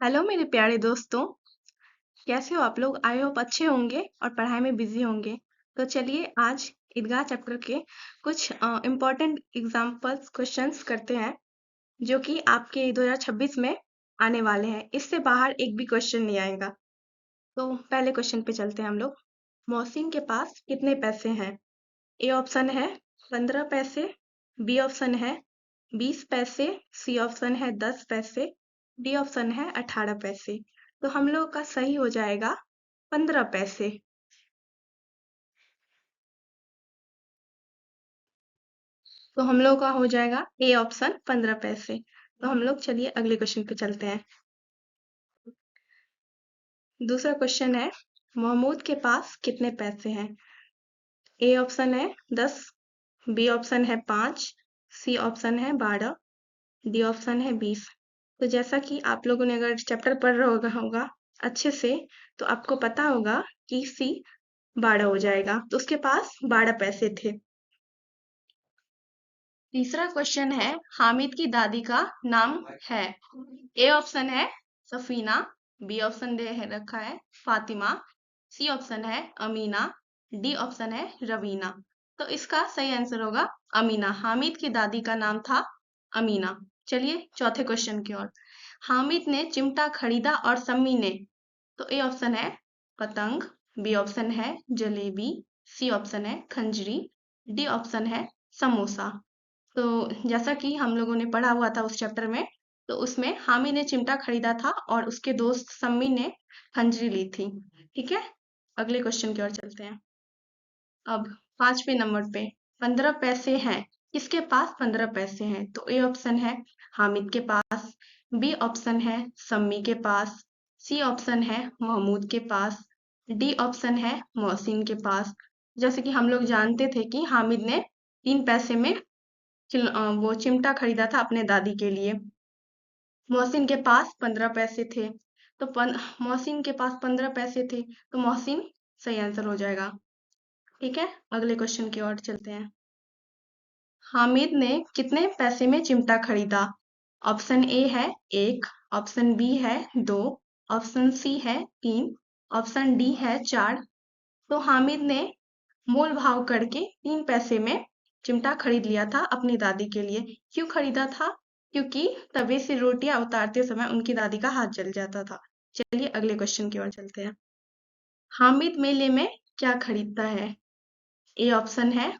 Hello मेरे प्यारे दोस्तों। कैसे हो आप लोग? आई होप अच्छे होंगे और पढ़ाई में बिजी होंगे। तो चलिए आज ईदगाह चैप्टर के कुछ इम्पोर्टेंट एग्जाम्पल्स क्वेश्चंस करते हैं जो कि आपके 2026 में आने वाले हैं। इससे बाहर एक भी क्वेश्चन नहीं आएगा। तो पहले क्वेश्चन पे चलते हैं हम लोग। मोहसिन के पास कितने पैसे हैं? ए ऑप्शन है 15 पैसे, बी ऑप्शन है 20 पैसे, सी ऑप्शन है 10 पैसे, डी ऑप्शन है 18 पैसे। तो हम लोग का सही हो जाएगा 15 पैसे। तो हम लोग का हो जाएगा ए ऑप्शन 15 पैसे। तो हम लोग चलिए अगले क्वेश्चन पे चलते हैं। दूसरा क्वेश्चन है महमूद के पास कितने पैसे हैं? ए ऑप्शन है 10, बी ऑप्शन है 5, सी ऑप्शन है 12, डी ऑप्शन है 20। तो जैसा कि आप लोगों ने अगर चैप्टर पढ़ रहा होगा अच्छे से, तो आपको पता होगा कि सी 12 हो जाएगा। तो उसके पास 12 पैसे थे। तीसरा क्वेश्चन है हामिद की दादी का नाम है। ए ऑप्शन है सफीना, बी ऑप्शन दे है रखा है फातिमा, सी ऑप्शन है अमीना, डी ऑप्शन है रवीना। तो इसका सही आंसर होगा अमीना। हामिद की दादी का नाम था अमीना। चलिए चौथे क्वेश्चन की ओर। हामिद ने चिमटा खरीदा और सम्मी ने, तो ए ऑप्शन है पतंग, बी ऑप्शन है जलेबी, सी ऑप्शन है खंजरी, डी ऑप्शन है समोसा। तो जैसा कि हम लोगों ने पढ़ा हुआ था उस चैप्टर में, तो उसमें हामिद ने चिमटा खरीदा था और उसके दोस्त सम्मी ने खंजरी ली थी। ठीक है, अगले क्वेश्चन की ओर चलते हैं। अब 5वें नंबर पे 15 पैसे हैं। किसके पास 15 पैसे हैं? तो ए ऑप्शन है हामिद के पास, बी ऑप्शन है सम्मी के पास, सी ऑप्शन है महमूद के पास, डी ऑप्शन है मोहसिन के पास। जैसे कि हम लोग जानते थे कि हामिद ने 3 पैसे में वो चिमटा खरीदा था अपने दादी के लिए। मोहसिन के पास 15 पैसे थे। तो मोहसिन के पास 15 पैसे थे, तो मोहसिन सही आंसर हो जाएगा। ठीक है, अगले क्वेश्चन की ओर चलते हैं। हामिद ने कितने पैसे में चिमटा खरीदा? ऑप्शन ए है 1, ऑप्शन बी है 2, ऑप्शन सी है 3, ऑप्शन डी है 4। तो हामिद ने मोल भाव करके 3 पैसे में चिमटा खरीद लिया था अपनी दादी के लिए। क्यों खरीदा था? क्योंकि तवे से रोटियां उतारते समय उनकी दादी का हाथ जल जाता था। चलिए अगले क्वेश्चन की ओर चलते हैं। हामिद मेले में क्या खरीदता है? ए ऑप्शन है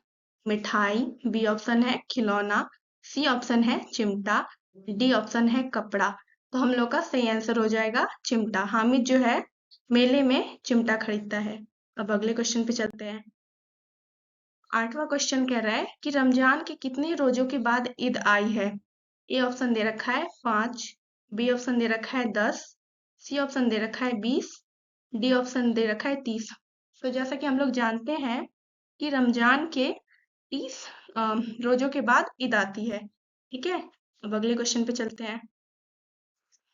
मिठाई, बी ऑप्शन है खिलौना, सी ऑप्शन है चिमटा, डी ऑप्शन है कपड़ा। तो हम लोग का सही आंसर हो जाएगा चिमटा। हामिद जो है मेले में चिमटा खरीदता है। अब अगले क्वेश्चन पे चलते हैं। 8वां क्वेश्चन कह रहा है कि रमजान के कितने रोजों के बाद ईद आई है? ए ऑप्शन दे रखा है 5, बी ऑप्शन दे रखा है 10, सी ऑप्शन दे रखा है 20, डी ऑप्शन दे रखा है 30। तो जैसा कि हम लोग जानते हैं कि रमजान के 30 रोजों के बाद ईद आती है। ठीक है, अब अगले क्वेश्चन पे चलते हैं।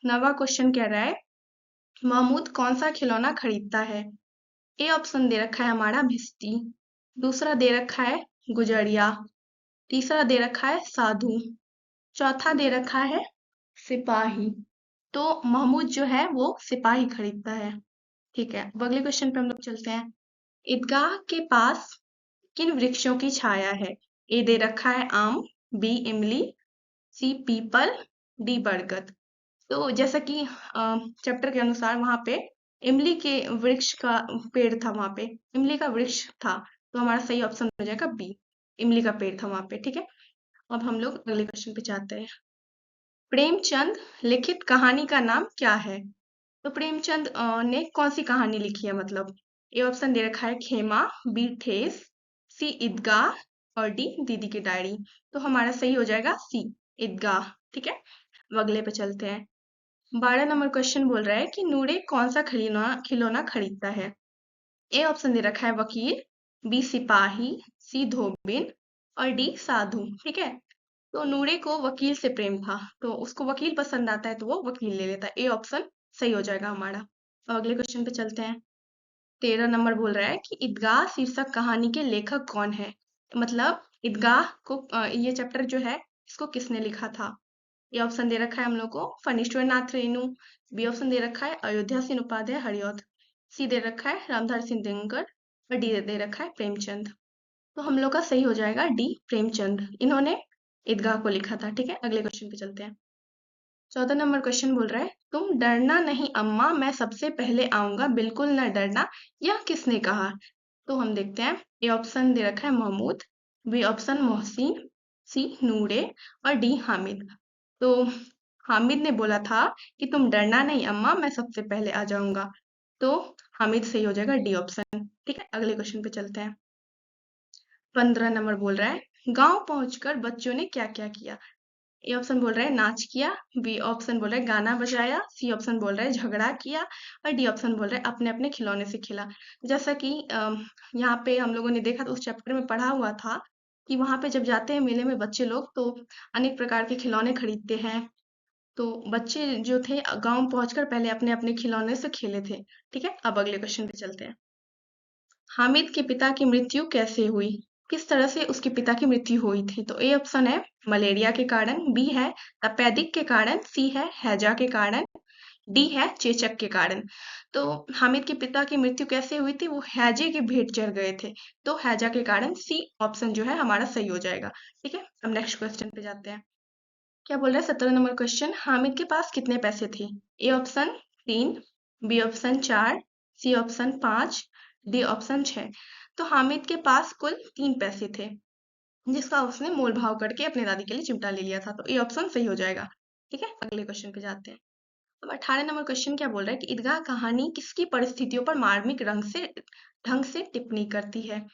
9वां क्वेश्चन कह रहा है महमूद कौन सा खिलौना खरीदता है? ए ऑप्शन दे रखा है हमारा भिस्ती, दूसरा दे रखा है गुजरिया, तीसरा दे रखा है साधु, चौथा दे रखा है सिपाही। तो महमूद जो है वो सिपाही खरीदता है। ठीक है, अब अगले क्वेश्चन पे हम लोग चलते हैं। ईदगाह के पास किन वृक्षों की छाया है? ए दे रखा है आम, बी इमली, सी पीपल, डी बरगद। तो जैसा कि चैप्टर के अनुसार वहां पे इमली के वृक्ष का पेड़ था, वहां पे इमली का वृक्ष था। तो हमारा सही ऑप्शन हो जाएगा बी, इमली का पेड़ था वहां पे। ठीक है, अब हम लोग अगले क्वेश्चन पे जाते हैं। प्रेमचंद लिखित कहानी का नाम क्या है? तो प्रेमचंद ने कौन सी कहानी लिखी है? मतलब ए ऑप्शन दे रखा है खेमा, बी ठेस, सी ईदगाह और डी दीदी की डायरी। तो हमारा सही हो जाएगा सी ईदगाह। ठीक है, अब अगले पे चलते हैं। 12 नंबर क्वेश्चन बोल रहा है कि नूरे कौन सा खिलौना खिलौना खरीदता है? ए ऑप्शन दे रखा है वकील, बी सिपाही, सी धोबिन और डी साधु। ठीक है, तो नूरे को वकील से प्रेम था, तो उसको वकील पसंद आता है तो वो वकील ले लेता है। ए ऑप्शन सही हो जाएगा हमारा। अब अगले क्वेश्चन पे चलते हैं। 13 नंबर बोल रहा है कि ईदगाह शीर्षक कहानी के लेखक कौन है? मतलब ईदगाह को ये चैप्टर जो है इसको किसने लिखा था? ए ऑप्शन दे रखा है हम लोग को फणीश्वर नाथ रेणु, बी ऑप्शन दे रखा है अयोध्या सिंह उपाध्याय हरिऔध, सी दे रखा है रामधारी सिंह दिनकर और डी दे रखा है प्रेमचंद। तो हम लोग का सही हो जाएगा डी प्रेमचंद, इन्होंने ईदगाह को लिखा था। ठीक है, अगले क्वेश्चन पे चलते हैं। 14 नंबर क्वेश्चन बोल रहा है तुम डरना नहीं अम्मा मैं सबसे पहले आऊंगा बिल्कुल न डरना, यह किसने कहा। तो हम देखते हैं, ए ऑप्शन दे रखा है महमूद, बी ऑप्शन मोहसिन, सी नूरे और डी हामिद। तो हामिद ने बोला था कि तुम डरना नहीं अम्मा मैं सबसे पहले आ जाऊंगा, तो हामिद सही हो जाएगा डी ऑप्शन। ठीक है, अगले क्वेश्चन पे चलते हैं। 15 नंबर बोल रहा है गांव पहुंचकर बच्चों ने क्या क्या किया। ए ऑप्शन बोल रहा है नाच किया, बी ऑप्शन बोल रहा है गाना बजाया, सी ऑप्शन बोल रहा है झगड़ा किया और डी ऑप्शन बोल रहा है अपने अपने खिलौने से खेला। जैसा कि यहाँ पे हम लोगों ने देखा तो उस चैप्टर में पढ़ा हुआ था कि वहां पे जब जाते हैं मेले में बच्चे लोग तो अनेक प्रकार के खिलौने खरीदते हैं। तो बच्चे जो थे गांव पहुंचकर पहले अपने अपने खिलौने से खेले थे। ठीक है, अब अगले क्वेश्चन पे चलते हैं। हामिद के पिता की मृत्यु कैसे हुई, किस तरह से उसके पिता की मृत्यु हुई थी। तो ए ऑप्शन है मलेरिया के कारण, बी है तपेदिक के कारण, सी है हैजा के कारण, डी है चेचक के कारण। तो हामिद के पिता की मृत्यु कैसे हुई थी, वो हैजे के भेंट चढ़ गए थे, तो हैजा के कारण सी ऑप्शन जो है हमारा सही हो जाएगा। ठीक है, अब नेक्स्ट क्वेश्चन पे जाते हैं। क्या बोल रहा है 17 नंबर क्वेश्चन, हामिद के पास कितने पैसे थे। A option 3, B option 4, C option 5, D option 6। तो हामिद के पास कुल 3 पैसे थे जिसका उसने मोल भाव करके अपने दादी के लिए चिमटा ले लिया था, तो ए ऑप्शन सही हो जाएगा। ठीक है, अगले क्वेश्चन पे जाते हैं। अब 18 नंबर क्वेश्चन क्या बोल रहा है कि ईदगाह कहानी किसकी परिस्थितियों पर मार्मिक ढंग से टिप्पणी करती है।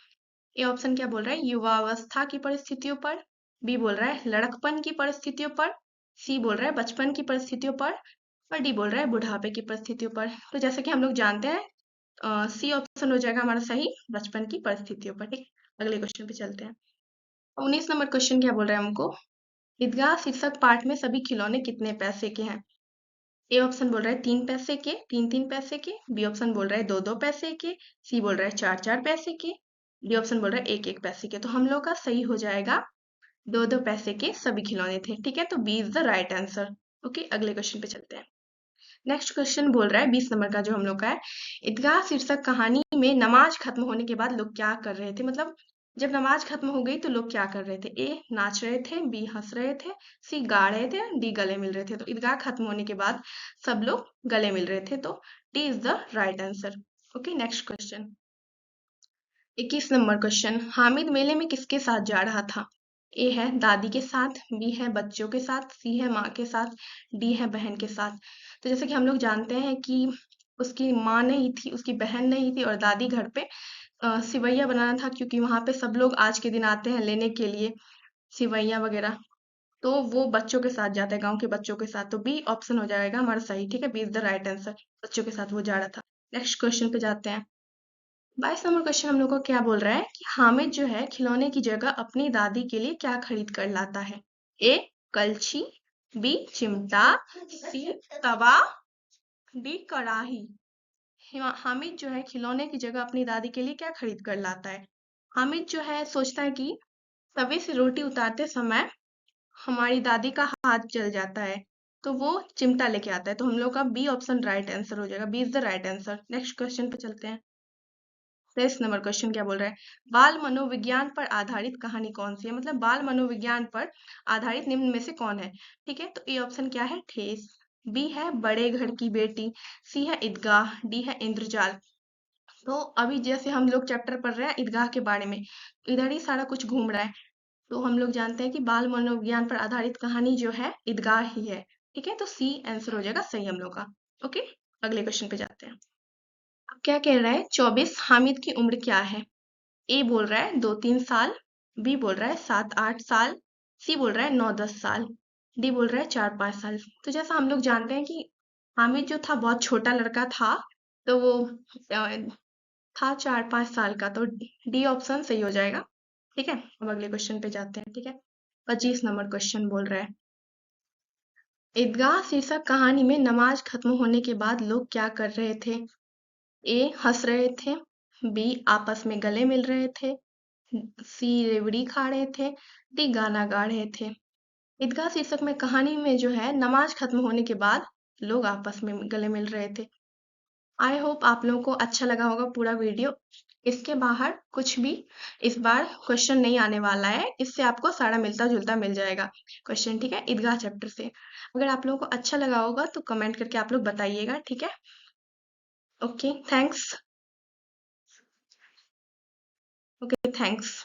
ए ऑप्शन क्या बोल रहा है युवावस्था की परिस्थितियों पर, बी बोल रहा है लड़कपन की परिस्थितियों पर, सी बोल रहा है बचपन की परिस्थितियों पर और डी बोल रहा है बुढ़ापे की परिस्थितियों पर। तो जैसे कि हम लोग जानते हैं सी ऑप्शन हो जाएगा हमारा सही बचपन की परिस्थितियों पर। ठीक, अगले क्वेश्चन पे चलते हैं। 19 नंबर क्वेश्चन क्या बोल रहा है हमको, ईदगाह शीर्षक पाठ में सभी खिलौने कितने पैसे के हैं। ए ऑप्शन बोल रहा है 3 पैसे के, 3 पैसे के, बी ऑप्शन बोल रहा है 2 पैसे के, सी बोल रहा है 4 पैसे के, डी ऑप्शन बोल रहा है 1 पैसे के। तो हम लोग का सही हो जाएगा 2 पैसे के सभी खिलौने थे। ठीक है, तो B is the right answer. Okay, अगले क्वेश्चन पे चलते हैं। नेक्स्ट क्वेश्चन बोल रहा है 20 नंबर का जो हम लोग का है, ईदगाह शीर्षक कहानी में नमाज खत्म होने के बाद लोग क्या कर रहे थे, मतलब जब नमाज खत्म हो गई तो लोग क्या कर रहे थे। ए नाच रहे थे, बी हंस रहे थे, सी गा रहे थे, डी गले मिल रहे थे। तो ईदगाह खत्म होने के बाद सब लोग गले मिल रहे थे, तो D is the right answer. Okay, next question 21 number question, Hamid मेले में किसके साथ जा रहा था। ए है दादी के साथ, बी है बच्चों के साथ, सी है माँ के साथ, डी है बहन के साथ। तो जैसे कि हम लोग जानते हैं कि उसकी माँ नहीं थी, उसकी बहन नहीं थी और दादी घर पे सिवैया बनाना था, क्योंकि वहां पे सब लोग आज के दिन आते हैं लेने के लिए सिवैया वगैरह। तो वो बच्चों के साथ जाता है, गांव के बच्चों के साथ, तो बी ऑप्शन हो जाएगा हमारा सही। ठीक है, B is the right answer, बच्चों के साथ वो जा रहा था। नेक्स्ट क्वेश्चन पे जाते हैं। 22 नंबर क्वेश्चन हम लोग को क्या बोल रहा है कि हामिद जो है खिलौने की जगह अपनी दादी के लिए क्या खरीद कर लाता है। ए कलछी, बी चिमटा, सी तवा, डी कढ़ाई। हामिद जो है खिलौने की जगह अपनी दादी के लिए क्या खरीद कर लाता है। हामिद जो है सोचता है कि तवे से रोटी उतारते समय हमारी दादी का हाथ जल जाता है, तो वो चिमटा लेके आता है। तो हम लोग का बी ऑप्शन राइट आंसर हो जाएगा, B is the right answer. Next question पे चलते हैं। 23 नंबर क्वेश्चन क्या बोल रहा है, बाल मनोविज्ञान पर आधारित कहानी कौन सी है, मतलब बाल मनोविज्ञान पर आधारित निम्न में से कौन है। ठीक है, तो ए ऑप्शन क्या है ठेस, बी है बड़े घर की बेटी, सी है ईदगाह, डी है इंद्रजाल। तो अभी जैसे हम लोग चैप्टर पढ़ रहे हैं ईदगाह के बारे में, इधर ही सारा कुछ घूम रहा है। तो हम लोग जानते हैं कि बाल मनोविज्ञान पर आधारित कहानी जो है ईदगाह ही है। ठीक है, तो सी आंसर हो जाएगा सही हम लोग का। ओके, अगले क्वेश्चन पे जाते हैं। अब क्या कह रहा है 24 हामिद की उम्र क्या है। ए बोल रहा है 2-3 साल, बी बोल रहा है 7-8 साल, सी बोल रहा है 9-10 साल, डी बोल रहा है 4-5 साल। तो जैसा हम लोग जानते हैं कि हामिद जो था बहुत छोटा लड़का था, तो वो था 4-5 साल का, तो डी ऑप्शन सही हो जाएगा। ठीक है, अब अगले क्वेश्चन पे जाते हैं। ठीक है, 25 नंबर क्वेश्चन बोल रहा है, ईदगाह शीर्षक कहानी में नमाज खत्म होने के बाद लोग क्या कर रहे थे। ए हंस रहे थे, बी आपस में गले मिल रहे थे, सी रेवड़ी खा रहे थे, डी गाना गा रहे थे। ईदगाह शीर्षक में कहानी में जो है नमाज खत्म होने के बाद लोग आपस में गले मिल रहे थे। आई होप आप लोगों को अच्छा लगा होगा पूरा वीडियो। इसके बाहर कुछ भी इस बार क्वेश्चन नहीं आने वाला है, इससे आपको सारा मिलता जुलता मिल जाएगा क्वेश्चन, ठीक है, ईदगाह चैप्टर से। अगर आप लोगों को अच्छा लगा होगा तो कमेंट करके आप लोग बताइएगा, ठीक है। Okay, thanks. Okay, thanks.